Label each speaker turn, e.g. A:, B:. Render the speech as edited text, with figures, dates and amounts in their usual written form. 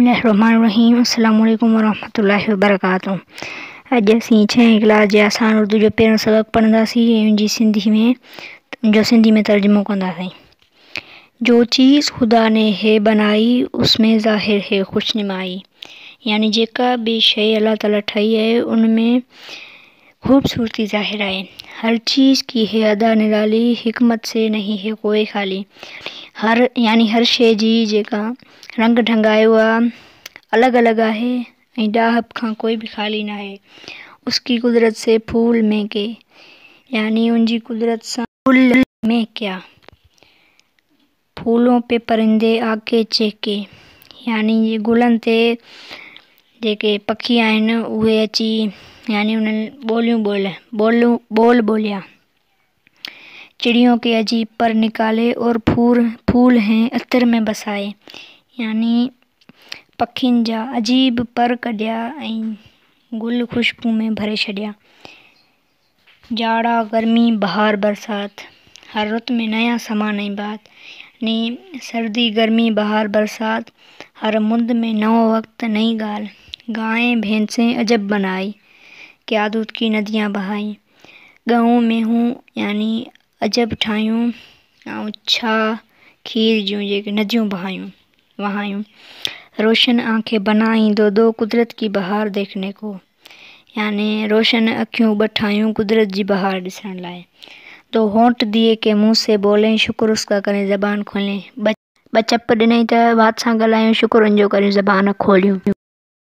A: बिस्मिल्लाहिर्रहमानिर्रहीम। अस्सलाम वालेकुम वरहमतुल्लाहि वबरकातुहू। अॼु असीं 6वीं क्लास जे आसान उर्दू जो पहिरियों सबक़ पढ़ंदासीं ऐं उनजी सिंधी में तर्जुमो कंदासीं। जो चीज़ खुदा ने है बनाई उसमें ज़ाहिर है खुशनुमाई। यानी जेका भी शइ अल्लाह ताला ठाही आहे उनमें खूबसूरती ज़ाहिर आहे। हर चीज़ की है अदा निराली, हिकमत से नहीं है कोई खाली। हर शइ जी जेका रंग ढंग आहे उहा अलॻि अलॻि आहे ऐं ॾाह खां कोई भी ख़ाली न आहे। उसकी कुदरत से फूल में के, यानी उनजी कुदरत सां फूल में क्या, फूलों पे परिंदे आके चहके, यानी गुलनि ते जेके पखी आहिनि उहे अची यानी उन्हनि बोल बोलिया। चिड़ियों के अजीब पर निकाले और फूल हैं अतर में बसाए, यानी पखियुनि जा अजीब पर कढिया ऐं गुल खुशबू में भरे छॾिया। जाड़ा गर्मी बहार बरसात, हर रुत में नया समा नई बात, यानी सर्दी गर्मी बहार बरसात, हर मुंद में नओं वक्त नई ॻाल्हि। गायें भैंसें अजब बनाई, क्या दूध की नदियाँ बहाई। गऊं में हूँ यानी अजब ठाहियूं ऐं छा खीर जूं जेके नदियूं वहायूं। रोशन आंखें बनाई दो दो कुदरत की बहार देखने को, यानी रोशन अखियूं ॿ ठाहियूं कुदरत जी बहार ॾिसण लाइ। तो होंठ दिए के मुंह से बोलें शुक्र उसका करें ज़बान खोलें। ॿ चप ॾिनई त वात सां ॻाल्हायूं शुक्र उनजो करियूं ज़बान खोलियूं।